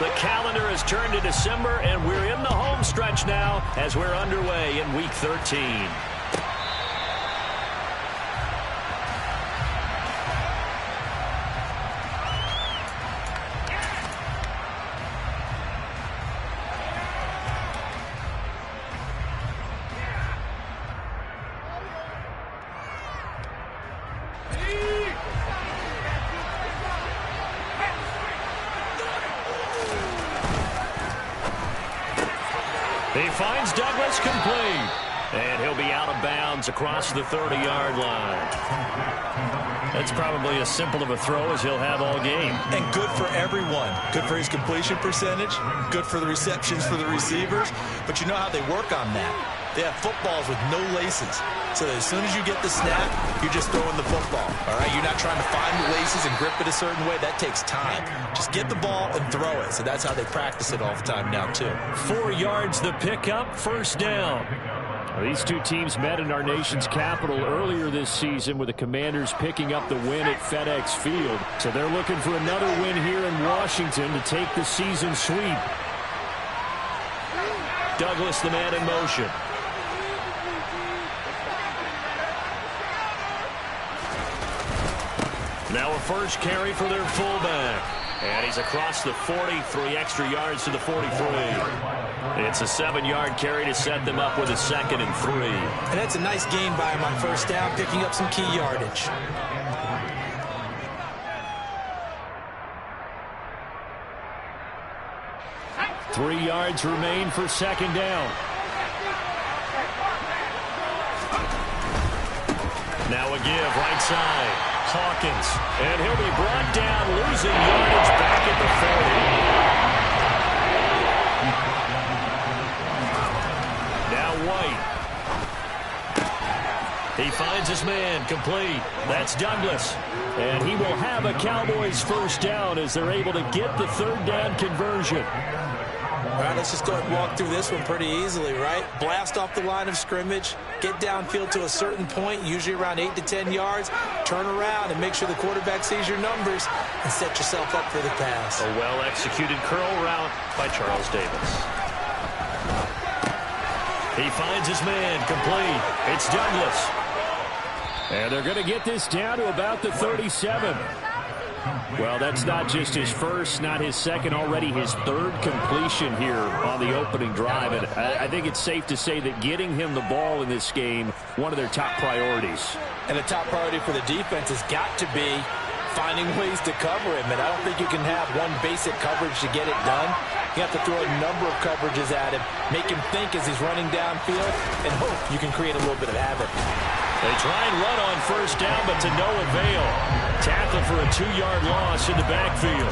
The calendar has turned to December, and we're in the home stretch now as we're underway in Week 13. He finds Douglas complete. And he'll be out of bounds across the 30-yard line. That's probably as simple of a throw as he'll have all game. And good for everyone. Good for his completion percentage. Good for the receptions for the receivers. But you know how they work on that. They have footballs with no laces. So that as soon as you get the snap, you're just throwing the football. All right? You're not trying to find the laces and grip it a certain way. That takes time. Just get the ball and throw it. So that's how they practice it all the time now, too. 4 yards the pickup, first down. These two teams met in our nation's capital earlier this season with the Commanders picking up the win at FedEx Field. So they're looking for another win here in Washington to take the season sweep. Douglas, the man in motion. Now a first carry for their fullback. And he's across the 40, 3 extra yards to the 43. It's a 7-yard carry to set them up with a 2nd and 3. And that's a nice gain by him on first down, picking up some key yardage. Three yards remain for second down. Now a give right side. Hawkins, and he'll be brought down, losing yardage back at the 40. Now White. He finds his man, complete. That's Douglas. And he will have a Cowboys first down as they're able to get the third down conversion. All right, let's just go ahead and walk through this one pretty easily, right? Blast off the line of scrimmage, get downfield to a certain point, usually around 8 to 10 yards, turn around and make sure the quarterback sees your numbers and set yourself up for the pass. A well-executed curl route by Charles Davis. He finds his man, complete. It's Douglas. And they're going to get this down to about the 37. Well, that's not just his first, not his second, already his third completion here on the opening drive. And I think it's safe to say that getting him the ball in this game, one of their top priorities. And the top priority for the defense has got to be finding ways to cover him. And I don't think you can have one basic coverage to get it done. You have to throw a number of coverages at him, make him think as he's running downfield, and hope you can create a little bit of havoc. They try and run on first down, but to no avail. Tackled for a 2-yard loss in the backfield.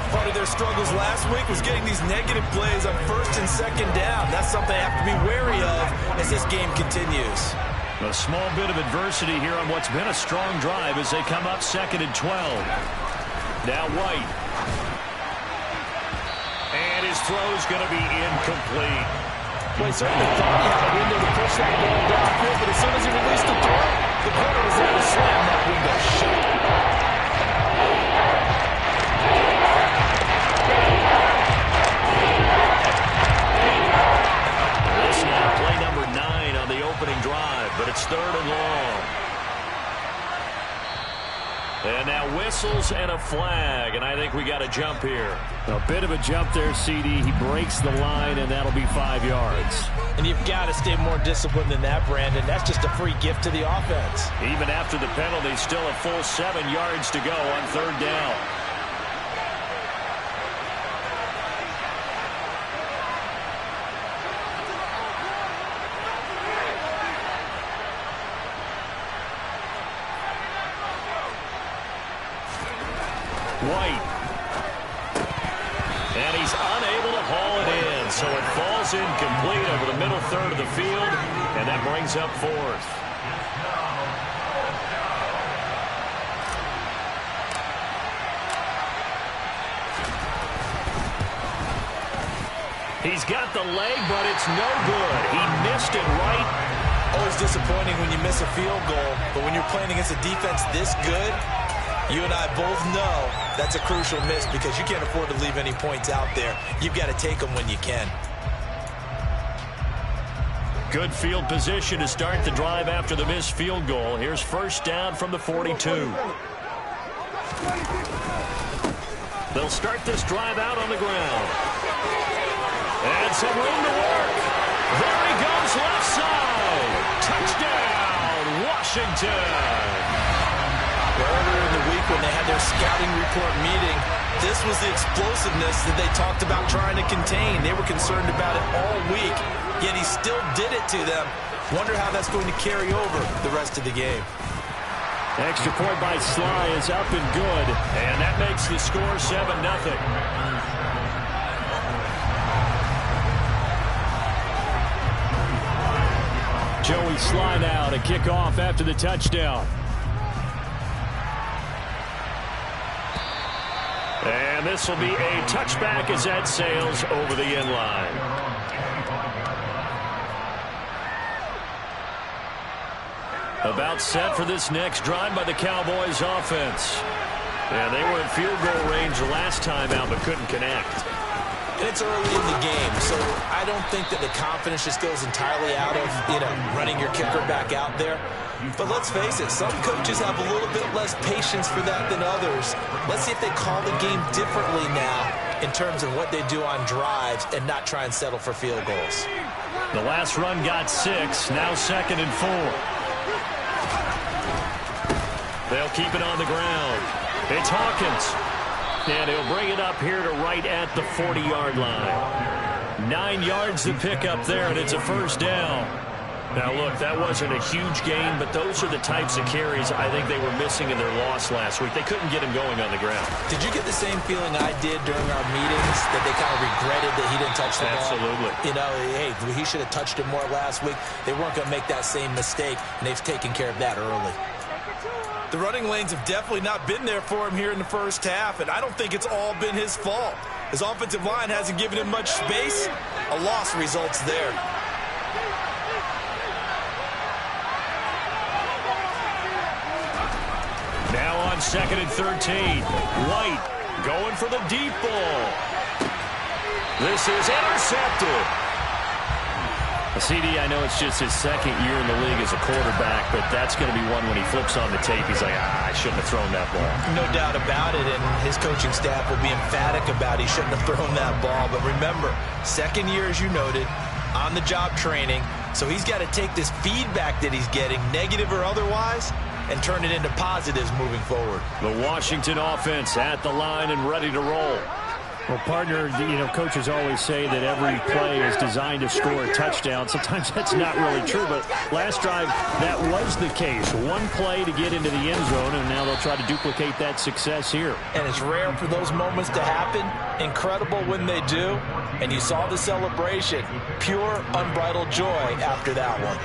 Part of their struggles last week was getting these negative plays on first and second down. That's something they have to be wary of as this game continues. A small bit of adversity here on what's been a strong drive as they come up 2nd and 12. Now White. And his throw's going to be incomplete. Well, he certainly thought he had a window to push that ball downfield, but as soon as he released the throw, the corner was able to slam that window shut. This now play number 9 on the opening drive, but it's 3rd and long. And now whistles and a flag, and I think we got a jump here. A bit of a jump there, CD. He breaks the line, and that'll be 5 yards. And you've got to stay more disciplined than that, Brandon. That's just a free gift to the offense. Even after the penalty, still a full 7 yards to go on 3rd down. White. And he's unable to haul it in, so it falls incomplete over the middle third of the field, and that brings up 4th. He's got the leg, but it's no good. He missed it right. Always disappointing when you miss a field goal, but when you're playing against a defense this good, You and I both know that's a crucial miss because you can't afford to leave any points out there. You've got to take them when you can. Good field position to start the drive after the missed field goal. Here's first down from the 42. They'll start this drive out on the ground. And some room to work. There he goes, left side. Touchdown, Washington. Earlier in the week when they had their scouting report meeting, this was the explosiveness that they talked about trying to contain. They were concerned about it all week, yet he still did it to them. Wonder how that's going to carry over the rest of the game. Extra point by Sly is up and good, and that makes the score 7-0. Joey Sly now to kick off after the touchdown. And this will be a touchback as that sails over the end line. About set for this next drive by the Cowboys offense. Yeah, they were in field goal range the last time out but couldn't connect. And it's early in the game, so I don't think that the confidence just goes entirely out of, running your kicker back out there. But let's face it, some coaches have a little bit less patience for that than others. Let's see if they call the game differently now in terms of what they do on drives and not try and settle for field goals. The last run got 6, now 2nd and 4. They'll keep it on the ground. It's Hawkins. And he'll bring it up here to right at the 40-yard line. 9 yards to pick up there, and it's a first down. Now, look, that wasn't a huge gain, but those are the types of carries I think they were missing in their loss last week. They couldn't get him going on the ground. Did you get the same feeling I did during our meetings, that they kind of regretted that he didn't touch the ball? Absolutely. Hey, he should have touched it more last week. They weren't going to make that same mistake, and they've taken care of that early. The running lanes have definitely not been there for him here in the first half, and I don't think it's all been his fault. His offensive line hasn't given him much space. A loss results there. Now on 2nd and 13. White going for the deep ball. This is intercepted. CD, I know it's just his 2nd year in the league as a quarterback, but that's going to be one when he flips on the tape. He's like, I shouldn't have thrown that ball. No doubt about it, and his coaching staff will be emphatic about he shouldn't have thrown that ball. But remember, 2nd year, as you noted, on-the-job training, so he's got to take this feedback that he's getting, negative or otherwise, and turn it into positives moving forward. The Washington offense at the line and ready to roll. Well, partner, coaches always say that every play is designed to score a touchdown. Sometimes that's not really true, but last drive, that was the case. One play to get into the end zone, and now they'll try to duplicate that success here. And it's rare for those moments to happen. Incredible when they do. And you saw the celebration. Pure, unbridled joy after that one.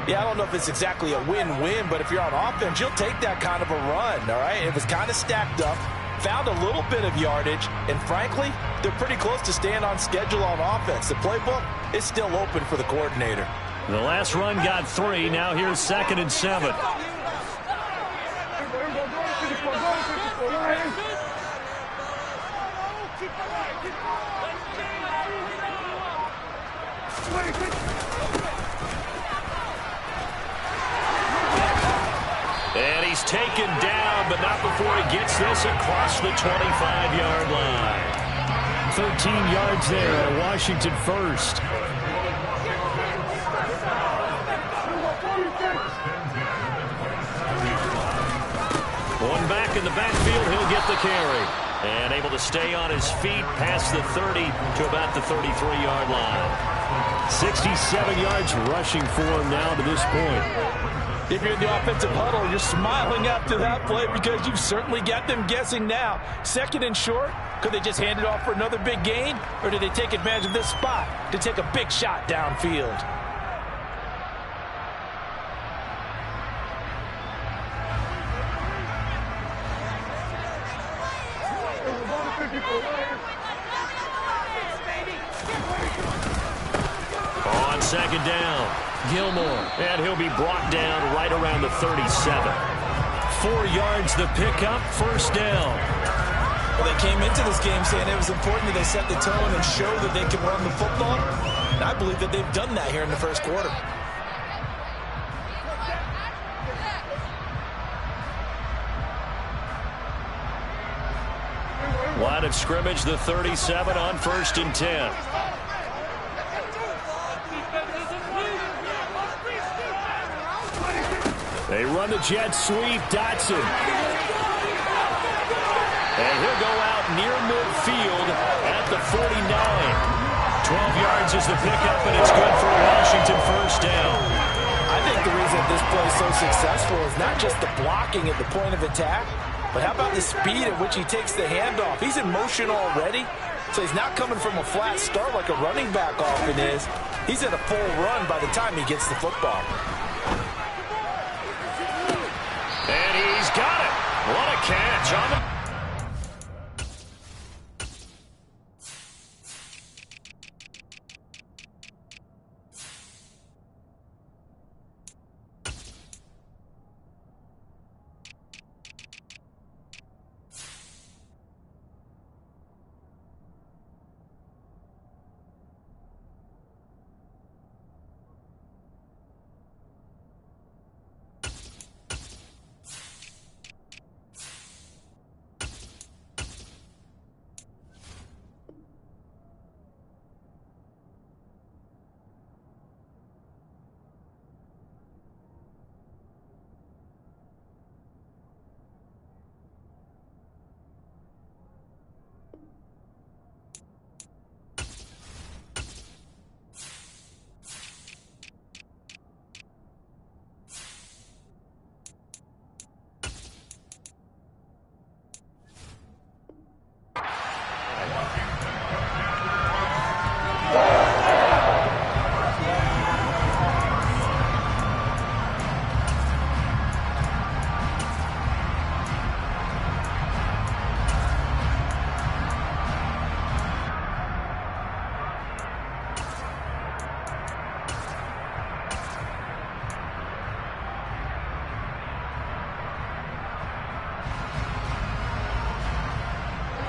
Yeah, I don't know if it's exactly a win-win, but if you're on offense, you'll take that kind of a run, all right? It was kind of stacked up. Found a little bit of yardage, and frankly, they're pretty close to staying on schedule on offense. The playbook is still open for the coordinator. The last run got 3. Now here's 2nd and 7. And he's taken down, but not before he gets this across the 25-yard line. 13 yards there, a Washington first. One back in the backfield, he'll get the carry. And able to stay on his feet past the 30 to about the 33-yard line. 67 yards rushing for him now to this point. If you're in the offensive huddle, you're smiling after that play because you've certainly got them guessing now. 2nd and short, could they just hand it off for another big gain? Or do they take advantage of this spot to take a big shot downfield? On 2nd down, Gilmore. And he'll be brought down right around the 37. 4 yards the pickup, first down. Well, they came into this game saying it was important that they set the tone and show that they can run the football. And I believe that they've done that here in the first quarter. Line of scrimmage, the 37 on 1st and 10. They run the jet sweep, Dotson. And he'll go out near midfield at the 49. 12 yards is the pickup, and it's good for Washington, first down. I think the reason this play is so successful is not just the blocking at the point of attack, but how about the speed at which he takes the handoff? He's in motion already, so he's not coming from a flat start like a running back often is. He's at a full run by the time he gets the football. And he's got it. What a catch on the...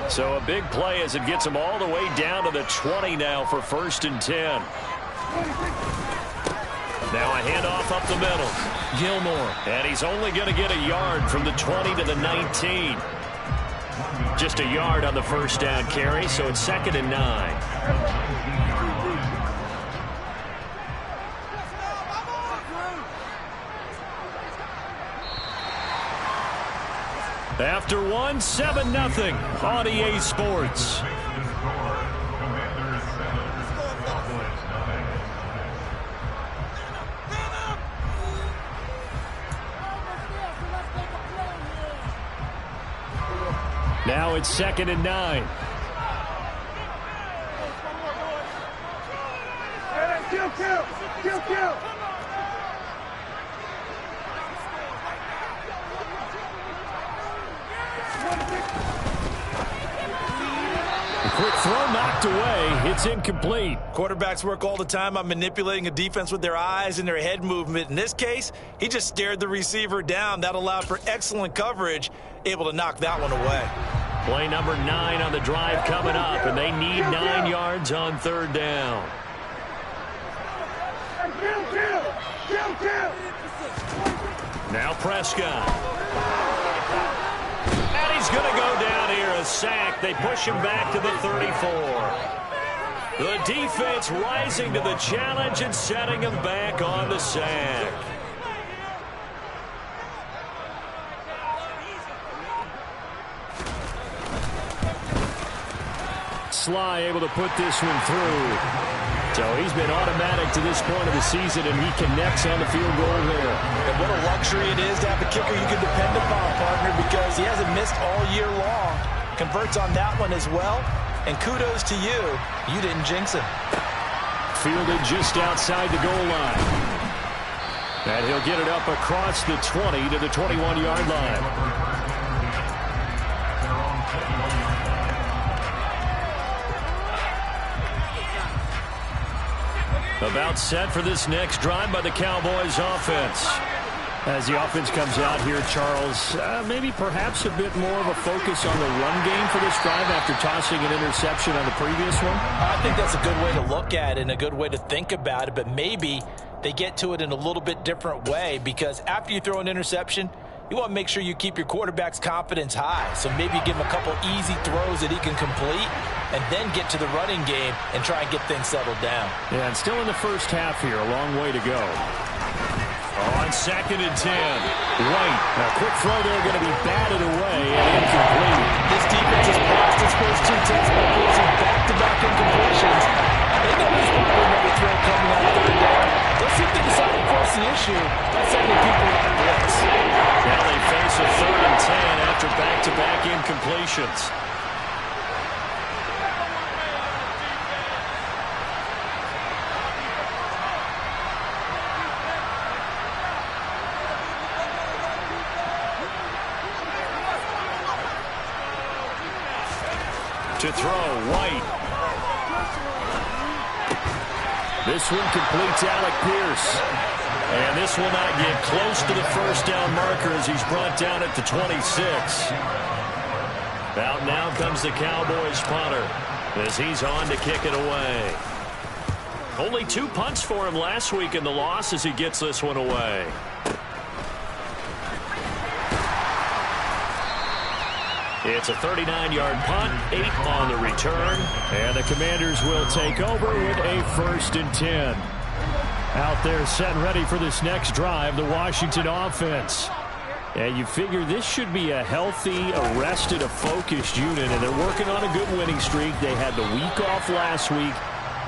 So a big play as it gets them all the way down to the 20 now for 1st and 10. Now a handoff up the middle. Gilmore. And he's only going to get a yard from the 20 to the 19. Just a yard on the first down carry, so it's 2nd and 9. After one, 7-0 on EA Sports. Now it's 2nd and 9. Kill. Quick throw knocked away. It's incomplete. Quarterbacks work all the time on manipulating a defense with their eyes and their head movement. In this case, he just stared the receiver down. That allowed for excellent coverage, able to knock that one away. Play number 9 on the drive coming up, and they need 9 yards on 3rd down. Now Prescott. And he's going to go down here, a sack. They push him back to the 34. The defense rising to the challenge and setting him back on the sack. Sly able to put this one through. So he's been automatic to this point of the season, and he connects on the field goal there. And what a luxury it is to have a kicker you can depend upon, partner, because he hasn't missed all year long. Converts on that one as well. And kudos to you. You didn't jinx him. Fielded just outside the goal line. And he'll get it up across the 20 to the 21-yard line. About set for this next drive by the Cowboys offense. As the offense comes out here, Charles, maybe perhaps a bit more of a focus on the run game for this drive after tossing an interception on the previous one? I think that's a good way to look at it and a good way to think about it, but maybe they get to it in a little bit different way, because after you throw an interception, you want to make sure you keep your quarterback's confidence high. So maybe you give him a couple easy throws that he can complete and then get to the running game and try and get things settled down. Yeah, and still in the first half here, a long way to go. On 2nd and 10, White. A quick throw there, going to be batted away and incomplete. This defense has passed its first 2 tests by forcing back-to-back incompletions. They know there's probably another throw coming on 3rd down. Let's see if they decide to force the issue by sending people on blitz. Now they face a 3rd and 10 after back-to-back incompletions. To throw, White. This one completes Alec Pierce. And this will not get close to the first down marker as he's brought down at the 26. Out now comes the Cowboys punter as he's on to kick it away. Only 2 punts for him last week in the loss as he gets this one away. It's a 39-yard punt, 8 on the return, and the Commanders will take over with a 1st and 10. Out there set and ready for this next drive, the Washington offense. And you figure this should be a healthy, a rested, a focused unit, and they're working on a good winning streak. They had the week off last week.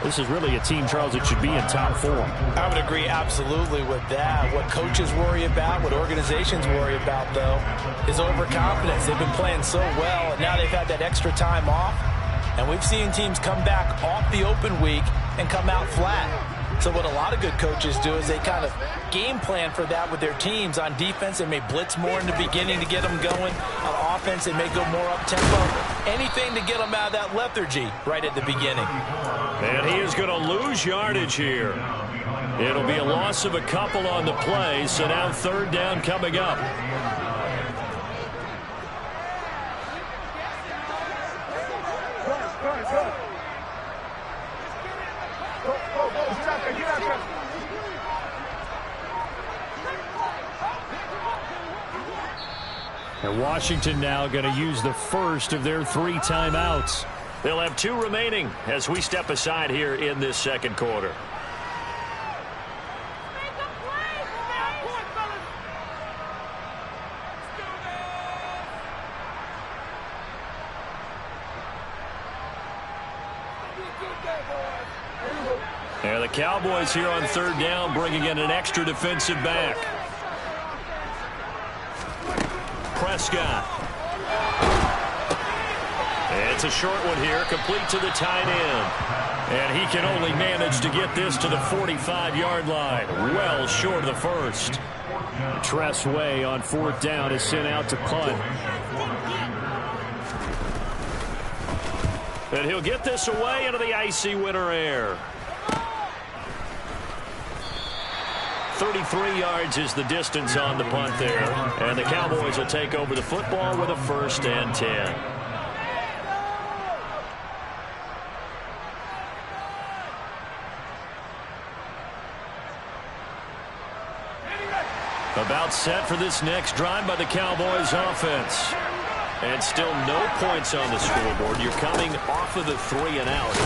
This is really a team, Charles, that should be in top 4. I would agree absolutely with that. What coaches worry about, what organizations worry about, though, is overconfidence. They've been playing so well, and now they've had that extra time off. And we've seen teams come back off the open week and come out flat. So what a lot of good coaches do is they kind of game plan for that with their teams. On defense, they may blitz more in the beginning to get them going. On offense, they may go more up-tempo. Anything to get them out of that lethargy right at the beginning. And he is going to lose yardage here. It'll be a loss of a couple on the play, so now 3rd down coming up. And Washington now going to use the first of their 3 timeouts. They'll have 2 remaining as we step aside here in this 2nd quarter. And the Cowboys here on 3rd down bringing in an extra defensive back. Prescott. It's a short one here, complete to the tight end. And he can only manage to get this to the 45-yard line, well short of the first. Tress Way on 4th down is sent out to punt. And he'll get this away into the icy winter air. 33 yards is the distance on the punt there. And the Cowboys will take over the football with a 1st and 10. About set for this next drive by the Cowboys offense. And still no points on the scoreboard. You're coming off of the 3 and out.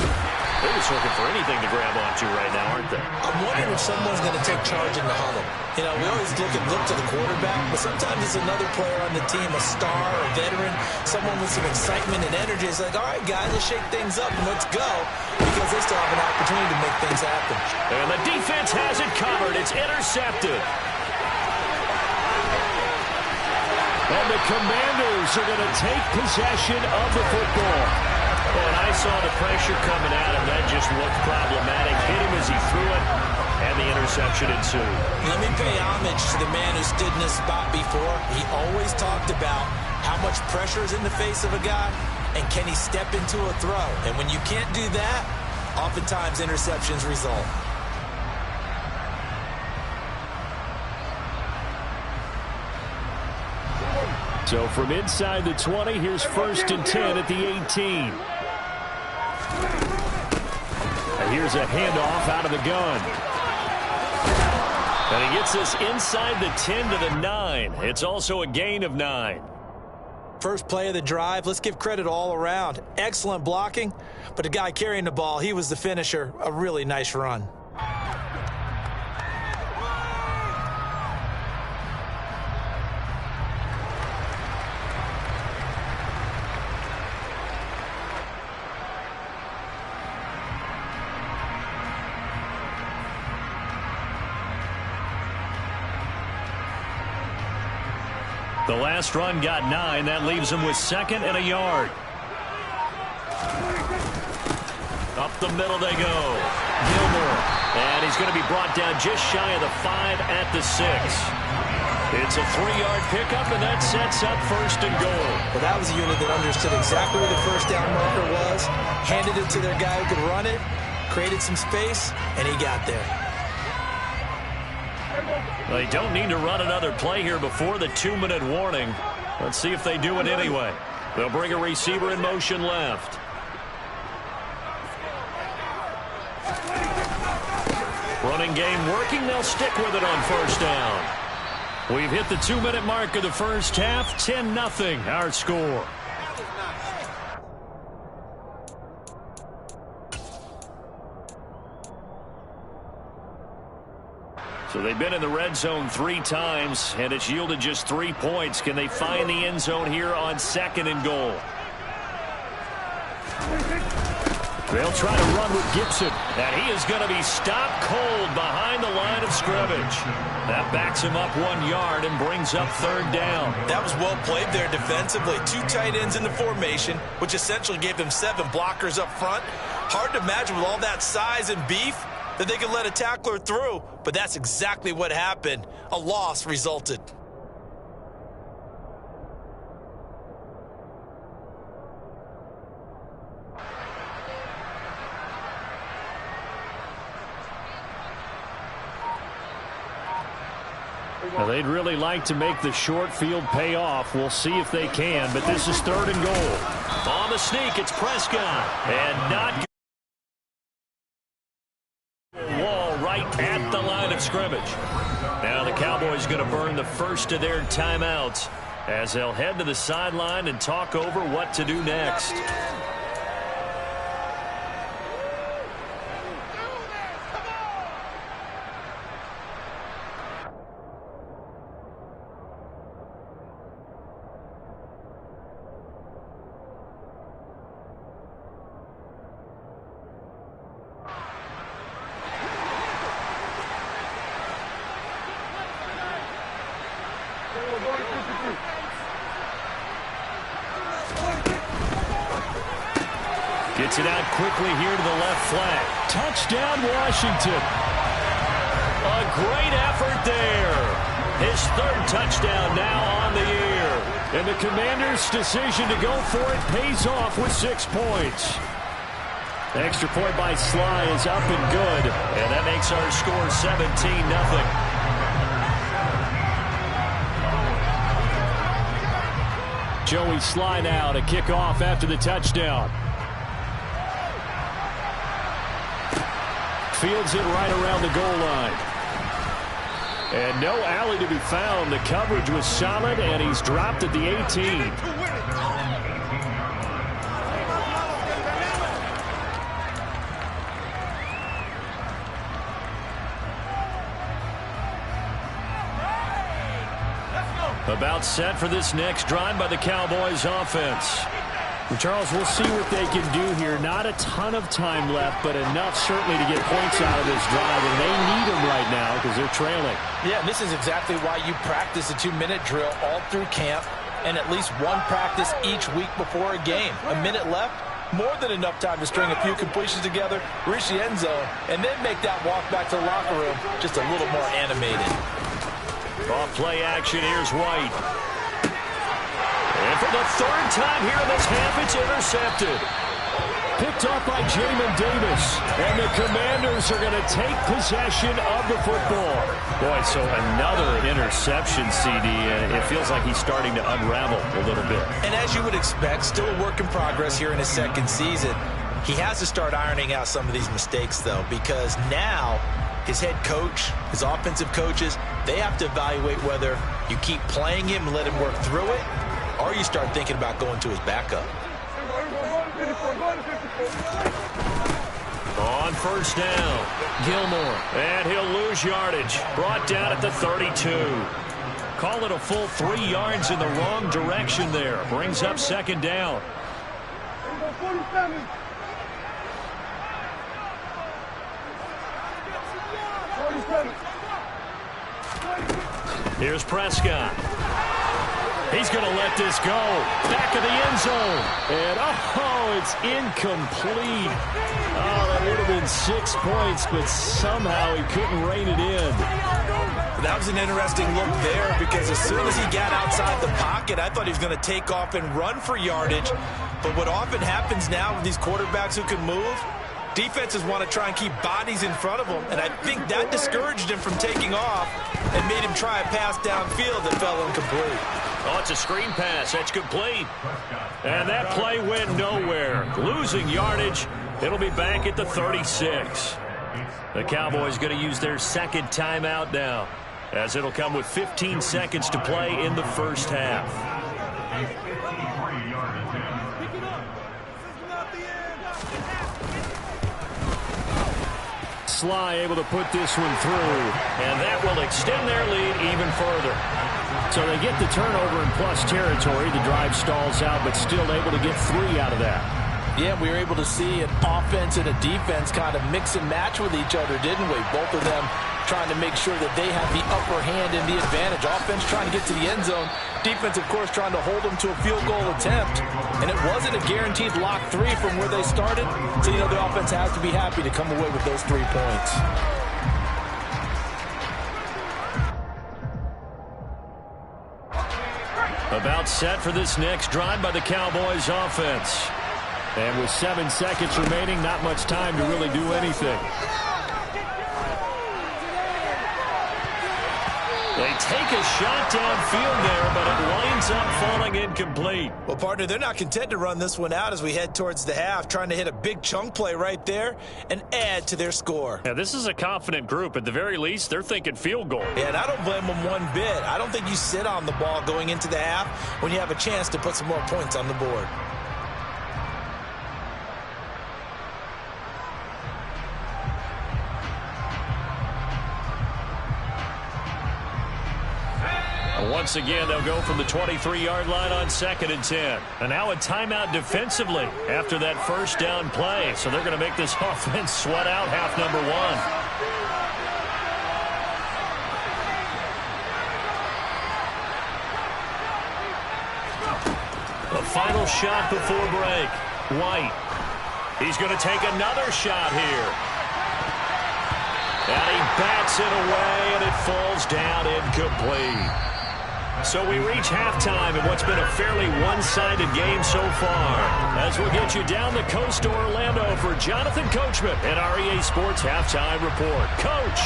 They're just looking for anything to grab onto right now, aren't they? I'm wondering if someone's going to take charge in the huddle. You know, we always look to the quarterback, but sometimes it's another player on the team, a star, a veteran, someone with some excitement and energy. It's like, all right, guys, let's shake things up and let's go, because they still have an opportunity to make things happen. And the defense has it covered. It's intercepted. And the Commanders are going to take possession of the football. And I saw the pressure coming at him. That just looked problematic. Hit him as he threw it, and the interception ensued. Let me pay homage to the man who stood in this spot before. He always talked about how much pressure is in the face of a guy, and can he step into a throw. And when you can't do that, oftentimes interceptions result. So from inside the 20, here's 1st and 10 at the 18. And here's a handoff out of the gun. And he gets this inside the 10 to the 9. It's also a gain of 9. First play of the drive, let's give credit all around. Excellent blocking, but the guy carrying the ball, he was the finisher. A really nice run. The last run got 9. That leaves him with 2nd and a yard. Up the middle they go. Gilmore. And he's going to be brought down just shy of the 5 at the 6. It's a 3-yard pickup, and that sets up 1st and goal. Well, that was a unit that understood exactly where the first down marker was, handed it to their guy who could run it, created some space, and he got there. They don't need to run another play here before the 2-minute warning. Let's see if they do it anyway. They'll bring a receiver in motion left. Running game working. They'll stick with it on 1st down. We've hit the 2-minute mark of the first half. 10-0 our score. So they've been in the red zone 3 times, and it's yielded just 3 points. Can they find the end zone here on 2nd and goal? They'll try to run with Gibson, and he is going to be stopped cold behind the line of scrimmage. That backs him up 1 yard and brings up 3rd down. That was well played there defensively. 2 tight ends in the formation, which essentially gave them 7 blockers up front. Hard to imagine with all that size and beef that they could let a tackler through, but that's exactly what happened. A loss resulted. Well, they'd really like to make the short field pay off. We'll see if they can, but this is 3rd and goal. On the sneak, it's Prescott, and not wall right at the line of scrimmage. Now the Cowboys going to burn the first of their timeouts as they'll head to the sideline and talk over what to do next. Gets it out quickly here to the left flank. Touchdown, Washington. A great effort there. His 3rd touchdown now on the year. And the Commanders' decision to go for it pays off with 6 points. Extra point by Sly is up and good. And that makes our score 17-0. Joey Sly now to kick off after the touchdown. Fields it right around the goal line. And no alley to be found. The coverage was solid, and he's dropped at the 18. About set for this next drive by the Cowboys offense. Well, Charles, we'll see what they can do here. Not a ton of time left, but enough certainly to get points out of this drive, and they need them right now because they're trailing. Yeah, and this is exactly why you practice a 2-minute drill all through camp and at least one practice each week before a game. A minute left, more than enough time to string a few completions together, reach the end zone, and then make that walk back to the locker room just a little more animated. Off play action, here's White. And for the 3rd time here in this half, it's intercepted. picked off by Jamin Davis. And the Commanders are going to take possession of the football. Boy, so another interception, CD. It feels like he's starting to unravel a little bit. And as you would expect, still a work in progress here in his second season. He has to start ironing out some of these mistakes, though, because now his head coach, his offensive coaches, they have to evaluate whether you keep playing him and let him work through it, or you start thinking about going to his backup. On first down, Gilmore. And he'll lose yardage. Brought down at the 32. Call it a full 3 yards in the wrong direction there. Brings up second down. Here's Prescott. He's going to let this go. Back of the end zone. And, oh, it's incomplete. Oh, that would have been 6 points, but somehow he couldn't rein it in. That was an interesting look there because as soon as he got outside the pocket, I thought he was going to take off and run for yardage. But what often happens now with these quarterbacks who can move, defenses want to try and keep bodies in front of them, and I think that discouraged him from taking off and made him try a pass downfield that fell incomplete. Oh, it's a screen pass. That's complete. And that play went nowhere. Losing yardage. It'll be back at the 36. The Cowboys going to use their second timeout now, as it'll come with 15 seconds to play in the first half. Sly able to put this one through, and that will extend their lead even further. So they get the turnover in plus territory. The drive stalls out, but still able to get 3 out of that. Yeah, we were able to see an offense and a defense kind of mix and match with each other, didn't we? Both of them trying to make sure that they have the upper hand and the advantage. Offense trying to get to the end zone. Defense, of course, trying to hold them to a field goal attempt. And it wasn't a guaranteed lock 3 from where they started. So, you know, the offense has to be happy to come away with those 3 points. About set for this next drive by the Cowboys offense. And with 7 seconds remaining, not much time to really do anything. They take a shot downfield there, but it winds up falling incomplete. Well, partner, they're not content to run this one out as we head towards the half, trying to hit a big chunk play right there and add to their score. Yeah, this is a confident group. At the very least, they're thinking field goal. Yeah, and I don't blame them one bit. I don't think you sit on the ball going into the half when you have a chance to put some more points on the board. Once again, they'll go from the 23-yard line on 2nd and 10. And now a timeout defensively after that first down play. So they're going to make this offense sweat out half number 1. The final shot before break. White. He's going to take another shot here. And he bats it away, and it falls down incomplete. So we reach halftime in what's been a fairly one-sided game so far. As we'll get you down the coast to Orlando for Jonathan Coachman and our EA Sports Halftime Report. Coach!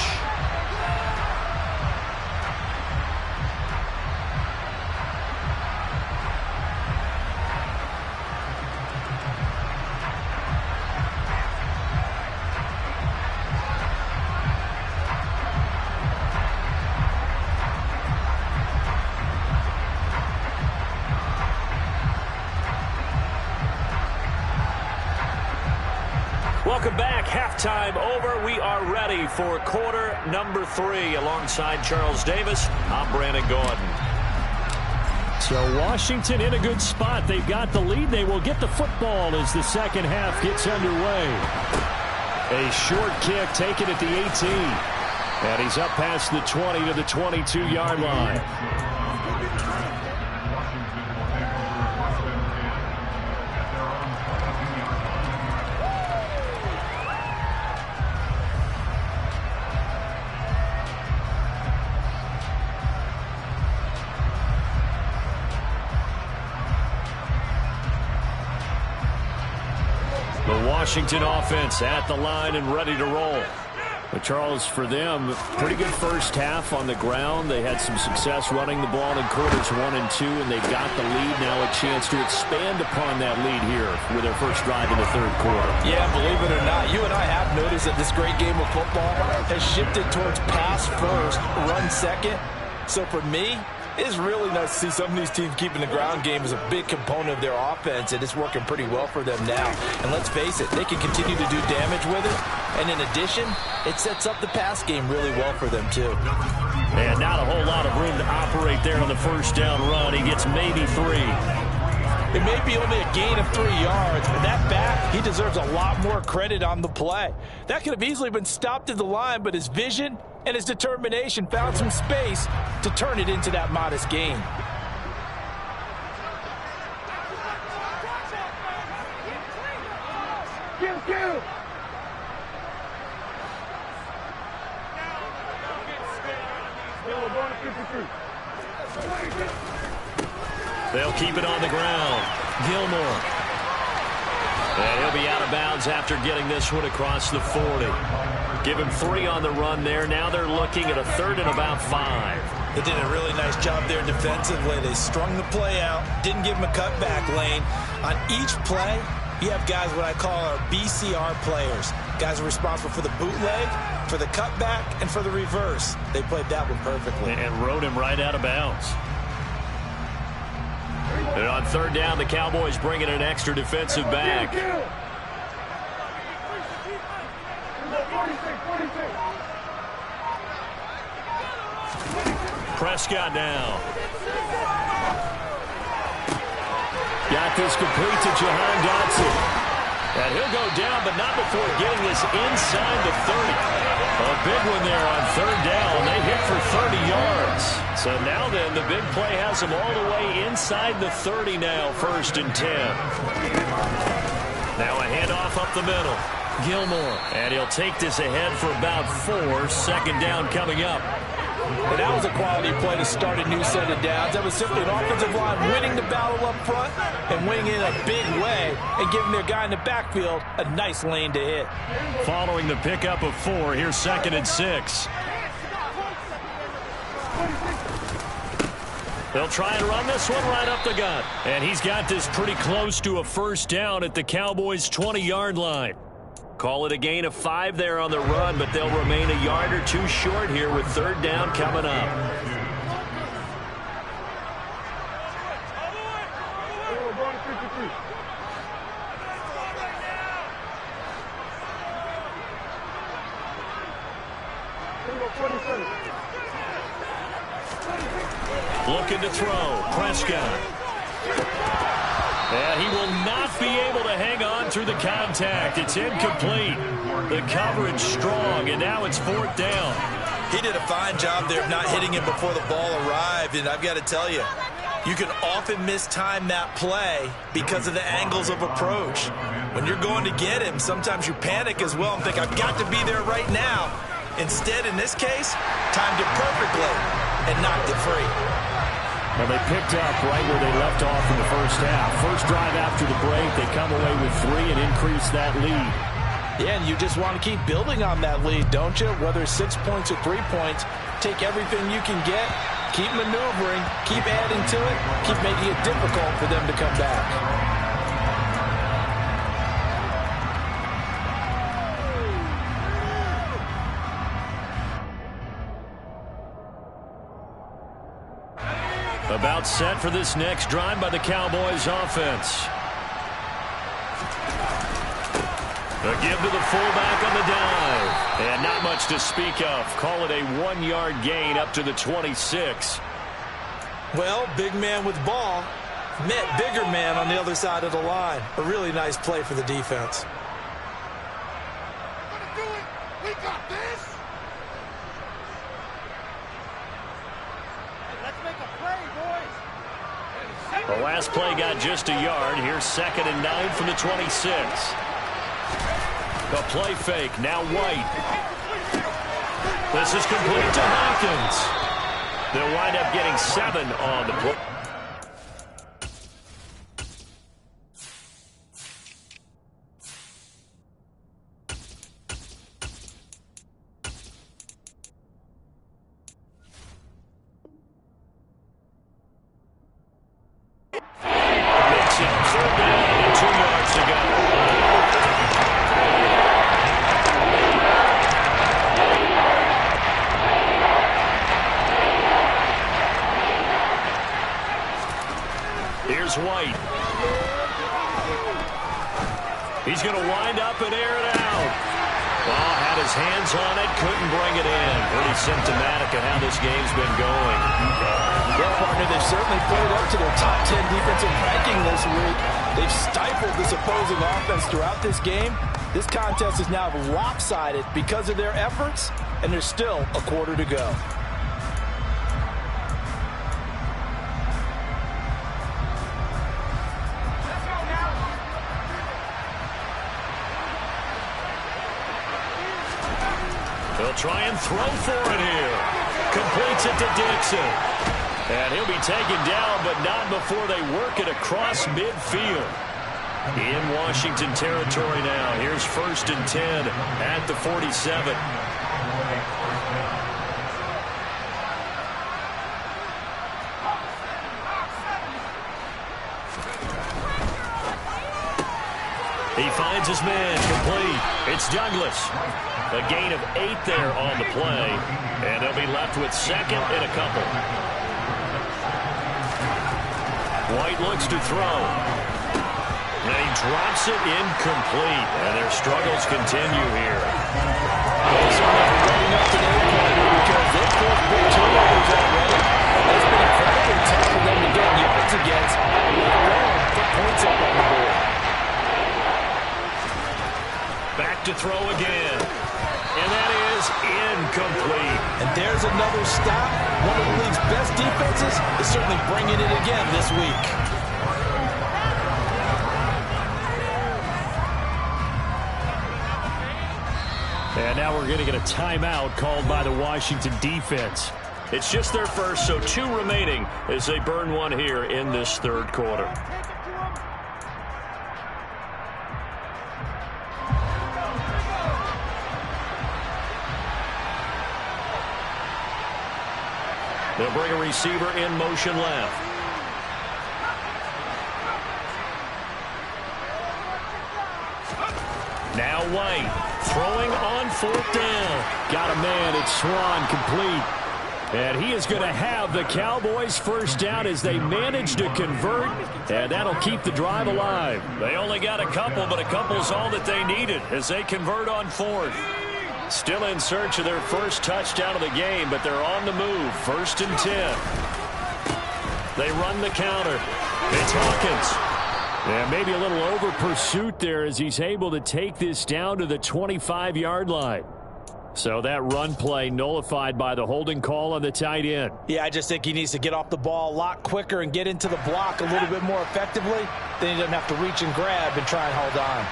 Welcome back. Halftime over. We are ready for quarter number 3. Alongside Charles Davis, I'm Brandon Gordon. So Washington in a good spot. They've got the lead. They will get the football as the second half gets underway. A short kick taken at the 18. And he's up past the 20 to the 22-yard line. The Washington offense at the line and ready to roll. But Charles, for them, pretty good first half on the ground. They had some success running the ball in quarters 1 and 2, and they got the lead. Now a chance to expand upon that lead here with their first drive in the third quarter. Yeah, believe it or not, you and I have noticed that this great game of football has shifted towards pass first, run second. So for me, it's really nice to see some of these teams keeping the ground game as a big component of their offense, and it's working pretty well for them now. And let's face it, they can continue to do damage with it. And in addition, it sets up the pass game really well for them, too. And not a whole lot of room to operate there on the first down run. He gets maybe 3. It may be only a gain of 3 yards, but that back, he deserves a lot more credit on the play. That could have easily been stopped at the line, but his vision and his determination found some space to turn it into that modest gain. They'll keep it on the ground. Gilmore. And he'll be out of bounds after getting this one across the 40. Give him 3 on the run there. Now they're looking at a 3rd and about 5. They did a really nice job there defensively. They strung the play out, didn't give him a cutback lane. On each play, you have guys what I call our BCR players. Guys are responsible for the bootleg, for the cutback, and for the reverse. They played that one perfectly. And rode him right out of bounds. And on 3rd down, the Cowboys bring in an extra defensive back. Prescott now. Got this complete to Jahan Dotson. And he'll go down, but not before getting this inside the 30. A big one there on 3rd down. They hit for 30 yards. So now then, the big play has them all the way inside the 30 now, 1st and 10. Now a handoff up the middle. Gilmore. And he'll take this ahead for about 4. 2nd down coming up. And that was a quality play to start a new set of downs. That was simply an offensive line winning the battle up front and winning in a big way and giving their guy in the backfield a nice lane to hit. Following the pickup of 4, here's 2nd and 6. They'll try and run this one right up the gut. And he's got this pretty close to a 1st down at the Cowboys' 20-yard line. Call it a gain of 5 there on the run, but they'll remain a yard or 2 short here with 3rd down coming up. Looking to throw. Prescott. And he will not be able to hang on through the contact. It's incomplete. The coverage strong, and now it's 4th down. He did a fine job there of not hitting him before the ball arrived, and I've got to tell you, you can often mistime that play because of the angles of approach. When you're going to get him, sometimes you panic as well and think, I've got to be there right now. Instead, in this case, timed it perfectly and knocked it free. Well, they picked up right where they left off in the first half. First drive after the break, they come away with 3 and increase that lead. Yeah, and you just want to keep building on that lead, don't you? Whether it's 6 points or 3 points, take everything you can get, keep maneuvering, keep adding to it, keep making it difficult for them to come back. About set for this next drive by the Cowboys offense. A give to the fullback on the dive. And not much to speak of. Call it a 1-yard gain up to the 26. Well, big man with ball met bigger man on the other side of the line. A really nice play for the defense. We got this. Let's make a play, boys. The last play got just a yard. Here's 2nd and 9 from the 26. The play fake. Now White. This is complete to Hopkins. They'll wind up getting 7 on the play. He's going to wind up and air it out. Oh, had his hands on it, couldn't bring it in. Pretty symptomatic of how this game's been going. Well, partner, they've certainly played up to their top 10 defensive ranking this week. They've stifled this opposing offense throughout this game. This contest is now lopsided because of their efforts, and there's still a quarter to go. They'll try and throw for it here. Completes it to Dixon. And he'll be taken down, but not before they work it across midfield. In Washington territory now. Here's 1st and 10 at the 47. He finds his man complete. It's Douglas. A gain of 8 there on the play. And they'll be left with 2nd and a couple. White looks to throw. And he drops it incomplete. And their struggles continue here. This one is running up today, because they've forced big turnovers already. It's been incredibly tough for them to get yards against, let alone put points up on the board. Back to throw again. And that is incomplete. And there's another stop. One of the league's best defenses is certainly bringing it again this week. And now we're going to get a timeout called by the Washington defense. It's just their first, so 2 remaining as they burn one here in this 3rd quarter. They'll bring a receiver in motion left. Now White throwing on 4th down. Got a man. It's Swan complete. And he is going to have the Cowboys' 1st down as they manage to convert. And that'll keep the drive alive. They only got a couple, but a couple's all that they needed as they convert on 4th. Still in search of their 1st touchdown of the game, but they're on the move. 1st and 10. They run the counter. It's Hawkins. Yeah, maybe a little over pursuit there as he's able to take this down to the 25-yard line. So that run play nullified by the holding call on the tight end. Yeah, I just think he needs to get off the ball a lot quicker and get into the block a little bit more effectively. Then he doesn't have to reach and grab and try and hold on.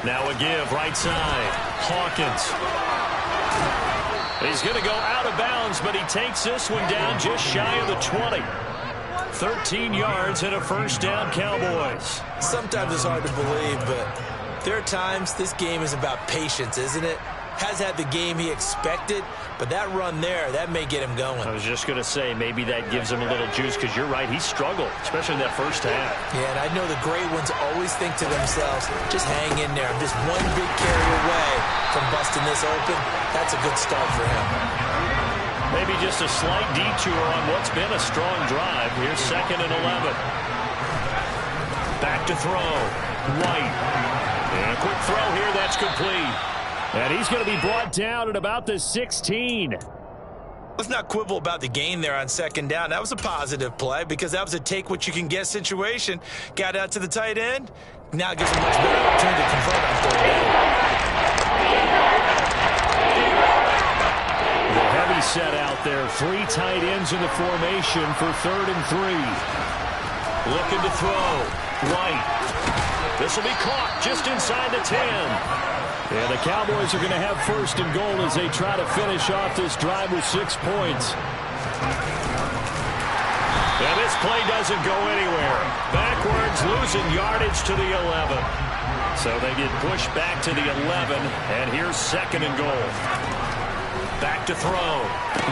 Now a give, right side. Hawkins. He's going to go out of bounds, but he takes this one down just shy of the 20. 13 yards and a 1st down, Cowboys. Sometimes it's hard to believe, but there are times this game is about patience, isn't it? Has had the game he expected, but that run there, that may get him going. I was just going to say, maybe that gives him a little juice, because you're right, he struggled, especially in that 1st half. Yeah, and I know the great ones always think to themselves, just hang in there. I'm just one big carry away from busting this open. That's a good start for him. Maybe just a slight detour on what's been a strong drive. Here's 2nd and 11. Back to throw. White. And a quick throw here. That's complete. And he's going to be brought down at about the 16. Let's not quibble about the gain there on 2nd down. That was a positive play because that was a take-what-you-can-get situation. Got out to the tight end. Now it gives him a much better opportunity to convert on 3rd down. Heavy set out there. 3 tight ends in the formation for 3rd and 3. Looking to throw. White. This will be caught just inside the 10. And the Cowboys are going to have 1st and goal as they try to finish off this drive with 6 points. And this play doesn't go anywhere. Backwards, losing yardage to the 11. So they get pushed back to the 11. And here's 2nd and goal. Back to throw.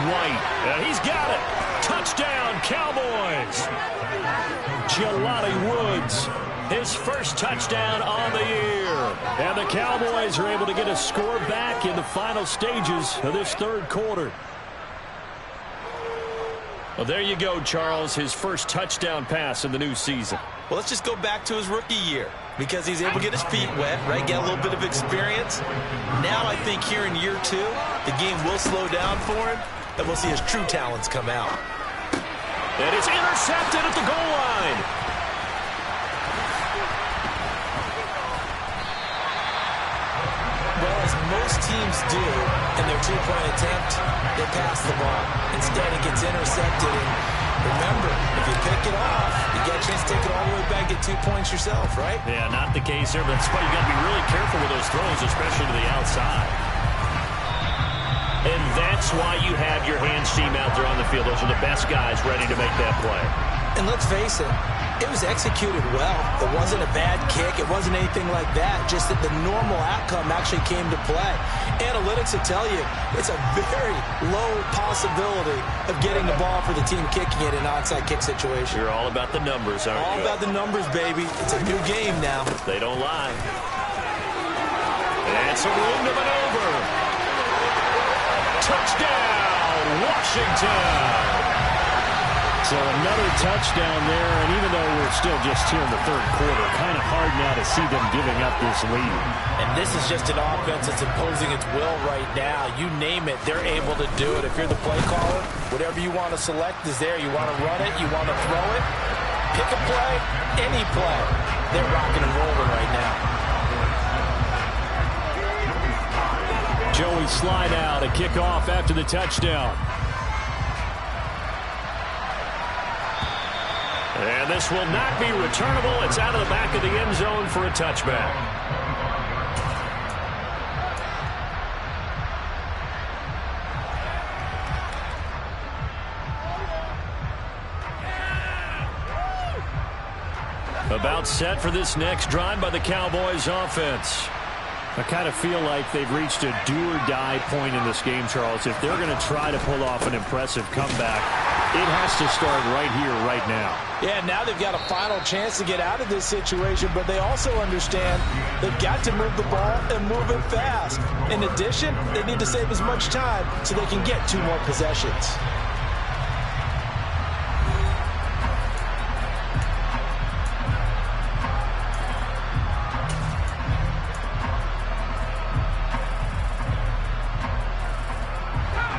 White. And he's got it. Touchdown, Cowboys. Jelani Woods. His 1st touchdown on the year. And the Cowboys are able to get a score back in the final stages of this 3rd quarter. Well, there you go, Charles. His 1st touchdown pass in the new season. Well, let's just go back to his rookie year because he's able to get his feet wet, right? Get a little bit of experience. Now I think here in year 2, the game will slow down for him, and we'll see his true talents come out. And it's intercepted at the goal line. Well, as most teams do in their two-point attempt, they pass the ball. Instead, it gets intercepted. And remember, if you pick it off, you get a chance to take it all the way back, get 2 points yourself, right? Yeah, not the case there, but that's why you got to be really careful with those throws, especially to the outside. And that's why you have your hands team out there on the field. Those are the best guys ready to make that play. And let's face it, it was executed well. It wasn't a bad kick. It wasn't anything like that. Just that the normal outcome actually came to play. Analytics will tell you it's a very low possibility of getting the ball for the team kicking it in an onside kick situation. You're all about the numbers, aren't you? All about the numbers, baby. It's a new game now. They don't lie. That's a room to maneuver. Touchdown, Washington. So another touchdown there, and even though we're still just here in the third quarter, kind of hard now to see them giving up this lead. And this is just an offense that's imposing its will right now. You name it, they're able to do it. If you're the play caller, whatever you want to select is there. You want to run it, you want to throw it, pick a play, any play. They're rocking and rolling right now. Joey slide out, a kickoff after the touchdown. And this will not be returnable. It's out of the back of the end zone for a touchback. About set for this next drive by the Cowboys offense. I kind of feel like they've reached a do-or-die point in this game, Charles. If they're going to try to pull off an impressive comeback, it has to start right here, right now. Yeah, now they've got a final chance to get out of this situation, but they also understand they've got to move the ball and move it fast. In addition, they need to save as much time so they can get 2 more possessions.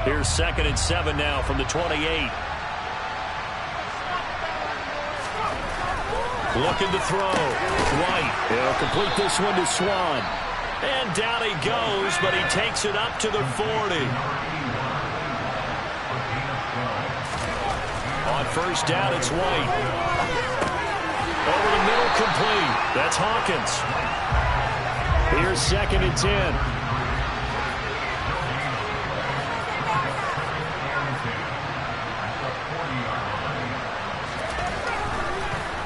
Here's 2nd and 7 now from the 28. Looking to throw. White. He'll complete this one to Swan. And down he goes, but he takes it up to the 40. On first down, it's White. Over the middle, complete. That's Hawkins. Here's 2nd and 10.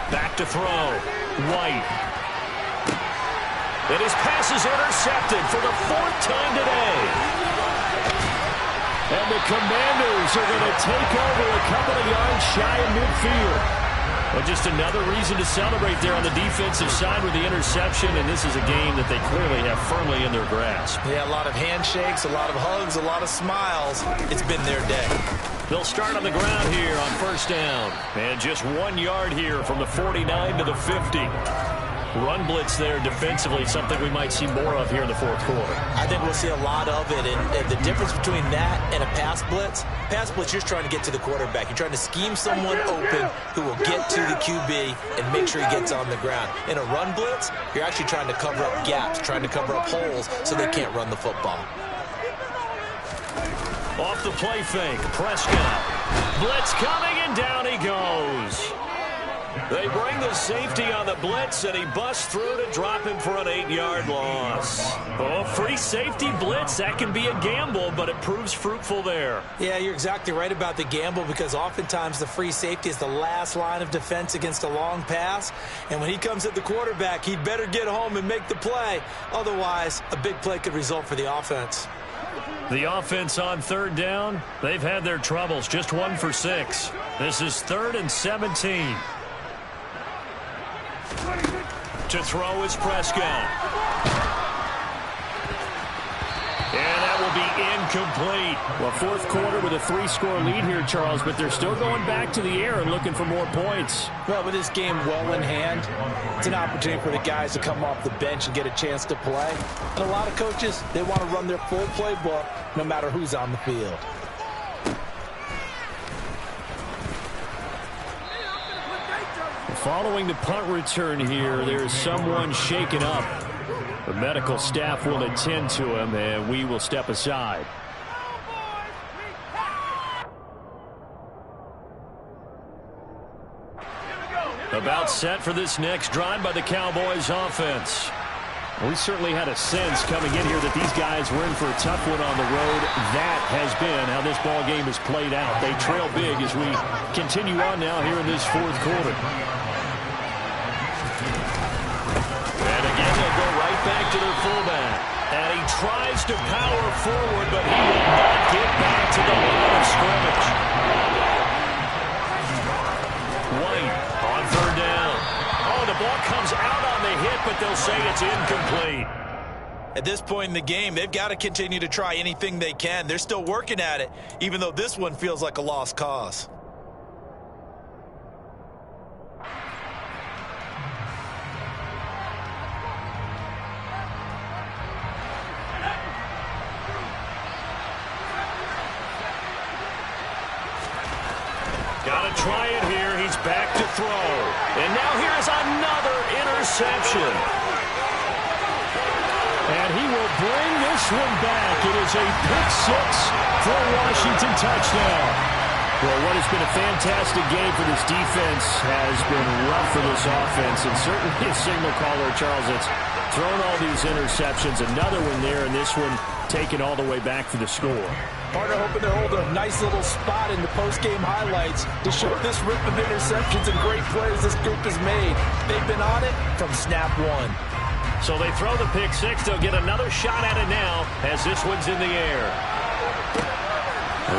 Back to throw. White. And his pass is intercepted for the 4th time today. And the Commanders are going to take over a couple of yards shy of midfield. Well, just another reason to celebrate there on the defensive side with the interception, and this is a game that they clearly have firmly in their grasp. Yeah, a lot of handshakes, a lot of hugs, a lot of smiles. It's been their day. They'll start on the ground here on first down. And just 1 yard here from the 49 to the 50. Run blitz there defensively, something we might see more of here in the fourth quarter. I think we'll see a lot of it, and the difference between that and a pass blitz, you're trying to get to the quarterback. You're trying to scheme someone open who will get to the QB and make sure he gets on the ground. In a run blitz, you're actually trying to cover up gaps, trying to cover up holes so they can't run the football. Off the play fake, Prescott. Blitz coming, and down he goes. They bring the safety on the blitz, and he busts through to drop him for an 8-yard loss. Oh, free safety blitz, that can be a gamble, but it proves fruitful there. Yeah, you're exactly right about the gamble because oftentimes the free safety is the last line of defense against a long pass. And when he comes at the quarterback, he'd better get home and make the play. Otherwise, a big play could result for the offense. The offense on third down, they've had their troubles, just 1 for 6. This is 3rd and 17. To throw is Prescott. And that will be incomplete. Well, fourth quarter with a 3-score lead here, Charles, but they're still going back to the air and looking for more points. Well, with this game well in hand, it's an opportunity for the guys to come off the bench and get a chance to play. And a lot of coaches, they want to run their full playbook no matter who's on the field. Following the punt return here, there's someone shaken up. The medical staff will attend to him, and we will step aside. About set for this next drive by the Cowboys offense. We certainly had a sense coming in here that these guys were in for a tough one on the road. That has been how this ball game has played out. They trail big as we continue on now here in this fourth quarter. And again, they'll go right back to their fullback. And he tries to power forward, but he will not get back to the line of scrimmage. White on third down. Oh, the ball comes out on the hit, but they'll say it's incomplete. At this point in the game, they've got to continue to try anything they can. They're still working at it, even though this one feels like a lost cause. Got to try it here. He's back to throw. And now here's another interception. And he will bring this one back. It is a pick-6 for a Washington touchdown. Well, what has been a fantastic game for this defense has been rough for this offense. And certainly a signal caller, Charles, that's thrown all these interceptions. Another one there, and this one taken all the way back for the score. Partner hoping to hold a nice little spot in the post-game highlights to show this rip of interceptions and great plays this group has made. They've been on it from snap one. So they throw the pick-6. They'll get another shot at it now as this one's in the air.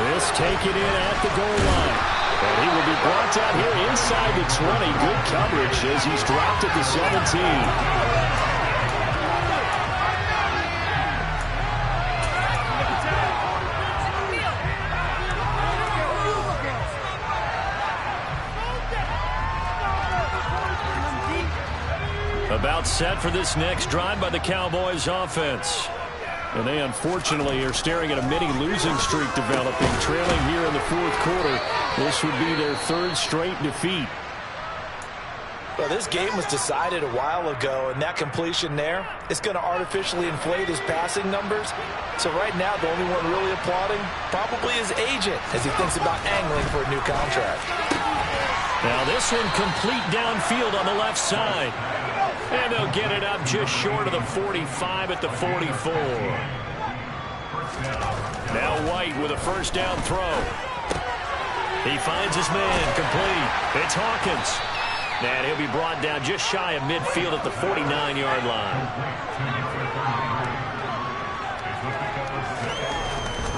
This taken in at the goal line. And he will be brought down here inside the 20. Good coverage as he's dropped at the 17. About set for this next drive by the Cowboys offense. And they unfortunately are staring at a mini losing streak developing, trailing here in the fourth quarter. This would be their third straight defeat. Well, this game was decided a while ago, and that completion there is going to artificially inflate his passing numbers. So right now, the only one really applauding probably his agent as he thinks about angling for a new contract. Now this one complete downfield on the left side. And they'll get it up just short of the 45 at the 44. Now White with a first down throw. He finds his man complete. It's Hawkins. And he'll be brought down just shy of midfield at the 49-yard line.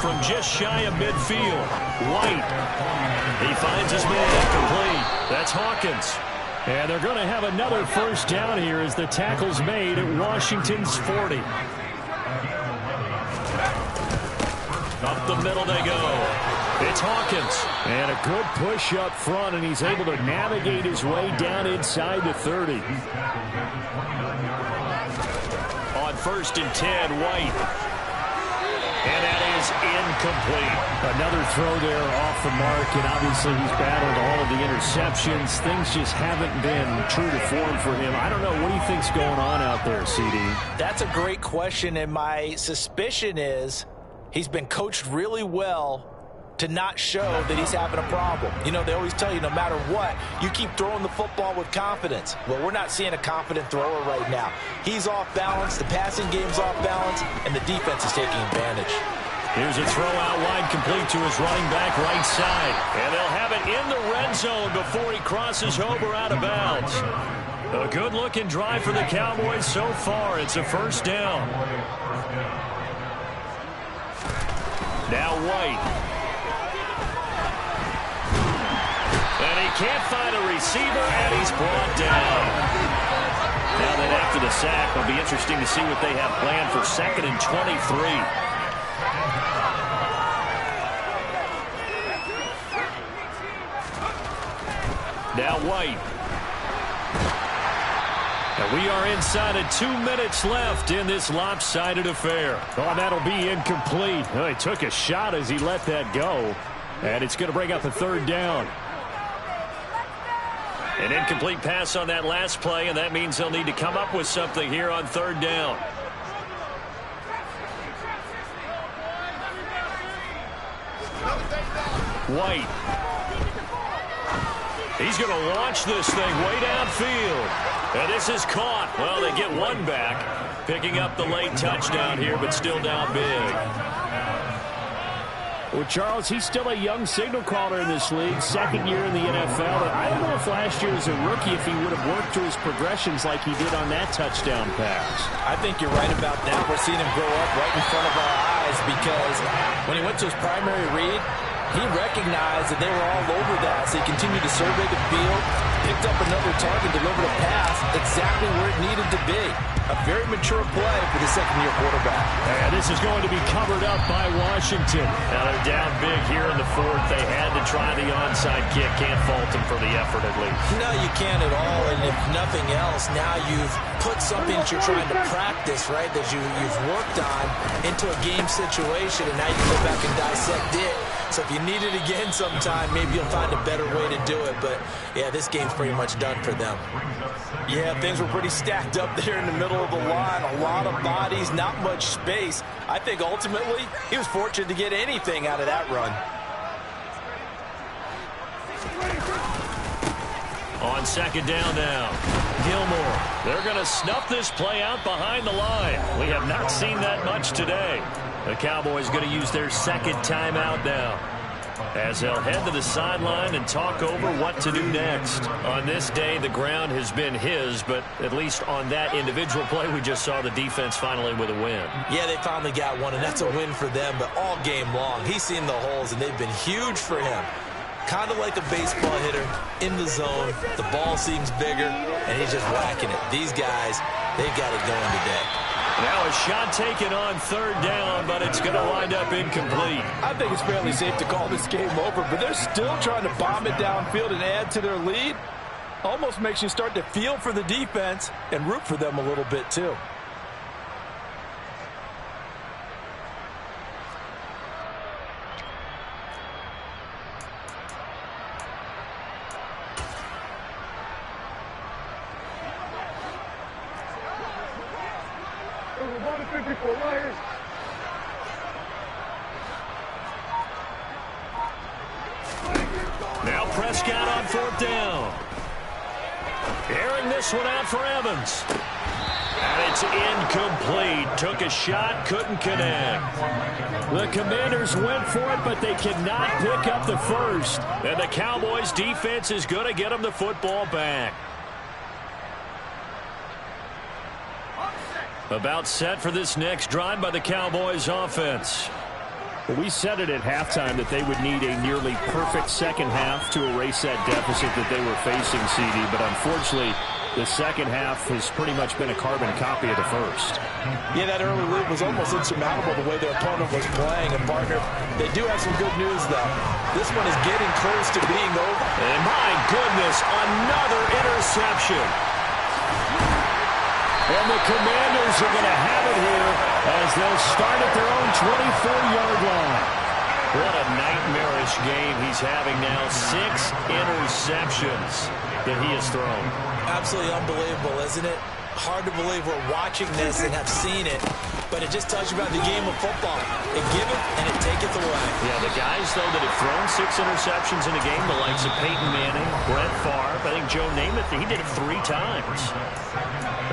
From just shy of midfield, White. He finds his man complete. That's Hawkins. And they're going to have another first down here as the tackle's made at Washington's 40. Up the middle they go. It's Hawkins. And a good push up front, and he's able to navigate his way down inside the 30. On 1st and 10, White. And that is incomplete. Another throw there off the mark, and obviously he's battled all of the interceptions. Things just haven't been true to form for him. I don't know. What do you think's going on out there, CD? That's a great question, and my suspicion is he's been coached really well to not show that he's having a problem. You know, they always tell you no matter what, you keep throwing the football with confidence. Well, we're not seeing a confident thrower right now. He's off balance, the passing game's off balance, and the defense is taking advantage. Here's a throw out wide complete to his running back right side. And they'll have it in the red zone before he crosses over out of bounds. A good-looking drive for the Cowboys so far. It's a first down. Now White. And he can't find a receiver, and he's brought down. Now that after the sack, it'll be interesting to see what they have planned for 2nd and 23. Now White. And we are inside of 2 minutes left in this lopsided affair. Oh, and that'll be incomplete. Oh, he took a shot as he let that go. And it's going to bring up a third down. An incomplete pass on that last play, and that means they'll need to come up with something here on third down. White. He's going to launch this thing way downfield. And this is caught. Well, they get one back, picking up the late touchdown here, but still down big. Well, Charles, he's still a young signal caller in this league, second year in the NFL. But I don't know if last year as a rookie, if he would have worked through his progressions like he did on that touchdown pass. I think you're right about that. We're seeing him grow up right in front of our eyes because when he went to his primary read, he recognized that they were all over that, so he continued to survey the field, picked up another target, delivered a pass exactly where it needed to be. A very mature play for the second-year quarterback. And this is going to be covered up by Washington. Now they're down big here in the fourth. They had to try the onside kick. Can't fault them for the effort at least. No, you can't at all. And if nothing else, now you've put something that you're trying to practice, right, that you've worked on into a game situation, and now you go back and dissect it. So if you need it again sometime, maybe you'll find a better way to do it. But, yeah, this game's pretty much done for them. Yeah, things were pretty stacked up there in the middle of the line. A lot of bodies, not much space. I think ultimately he was fortunate to get anything out of that run. On second down now, Gilmore. They're going to snuff this play out behind the line. We have not seen that much today. The Cowboys going to use their second timeout now, as they'll head to the sideline and talk over what to do next. On this day, the ground has been his, but at least on that individual play, we just saw the defense finally with a win. Yeah, they finally got one, and that's a win for them, but all game long, he's seen the holes, and they've been huge for him. Kind of like a baseball hitter in the zone. The ball seems bigger, and he's just whacking it. These guys, they've got it going today. Now a shot taken on third down, but it's going to wind up incomplete. I think it's fairly safe to call this game over, but they're still trying to bomb it downfield and add to their lead. Almost makes you start to feel for the defense and root for them a little bit too. Now Prescott on fourth down. Airing this one out for Evans. And it's incomplete. Took a shot, couldn't connect. The Commanders went for it, but they cannot pick up the first. And the Cowboys defense is going to get them the football back. About set for this next drive by the Cowboys offense. We said it at halftime that they would need a nearly perfect second half to erase that deficit that they were facing, CD. But unfortunately, the second half has pretty much been a carbon copy of the first. Yeah, that early lead was almost insurmountable the way their opponent was playing. And, partner, they do have some good news, though. This one is getting close to being over. And, my goodness, another interception. And the Commanders are going to have it here as they'll start at their own 24-yard line. What a nightmarish game he's having now. 6 interceptions that he has thrown. Absolutely unbelievable, isn't it? Hard to believe we're watching this and have seen it, but it just tells you about the game of football. It giveth and it taketh away. Yeah, the guys, though, that have thrown 6 interceptions in a game, the likes of Peyton Manning, Brett Favre, I think Joe Namath, he did it 3 times.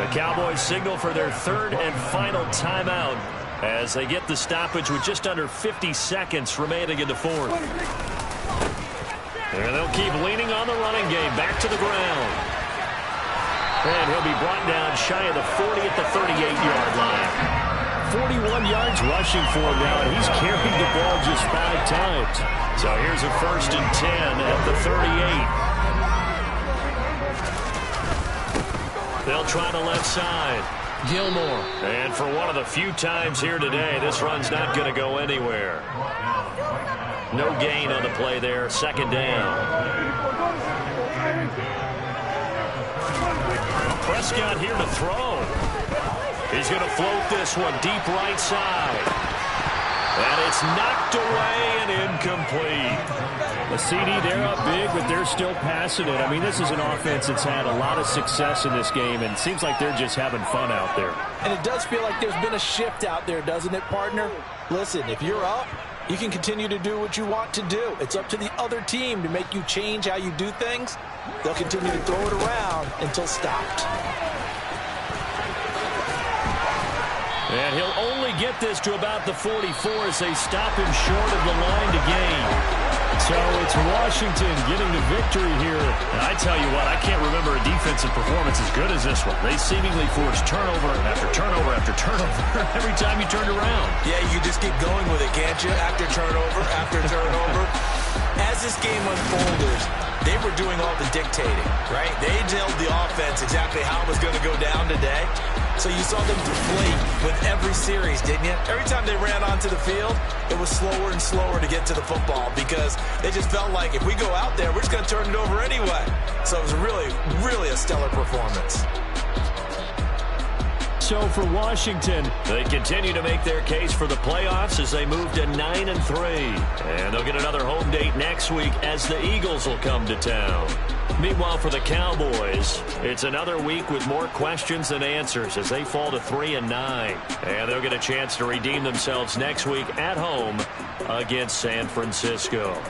The Cowboys signal for their third and final timeout as they get the stoppage with just under 50 seconds remaining in the fourth. And they'll keep leaning on the running game. Back to the ground. And he'll be brought down shy of the 40 at the 38-yard line. 41 yards rushing for him now, and he's carried the ball just 5 times. So here's a 1st and 10 at the 38. They'll try the left side. Gilmore. And for one of the few times here today, this run's not going to go anywhere. No gain on the play there. 2nd down. Prescott here to throw. He's going to float this one deep right side. And it's knocked away and incomplete. The CD, they're up big, but they're still passing it. I mean, this is an offense that's had a lot of success in this game, and it seems like they're just having fun out there. And it does feel like there's been a shift out there, doesn't it, partner? Listen, if you're up, you can continue to do what you want to do. It's up to the other team to make you change how you do things. They'll continue to throw it around until stopped. And he'll only get this to about the 44 as they stop him short of the line to gain. So it's Washington getting the victory here. And I tell you what, I can't remember a defensive performance as good as this one. They seemingly forced turnover after turnover after turnover every time you turned around. Yeah, you just keep going with it, can't you? After turnover, after turnover. As this game unfolded, they were doing all the dictating, right? They told the offense exactly how it was going to go down today. So you saw them deflate with every series, didn't you? Every time they ran onto the field, it was slower and slower to get to the football because they just felt like if we go out there, we're just going to turn it over anyway. So it was really, really a stellar performance. So for Washington, they continue to make their case for the playoffs as they move to 9-3. And they'll get another home date next week as the Eagles will come to town. Meanwhile, for the Cowboys, it's another week with more questions than answers as they fall to 3-9. And they'll get a chance to redeem themselves next week at home against San Francisco.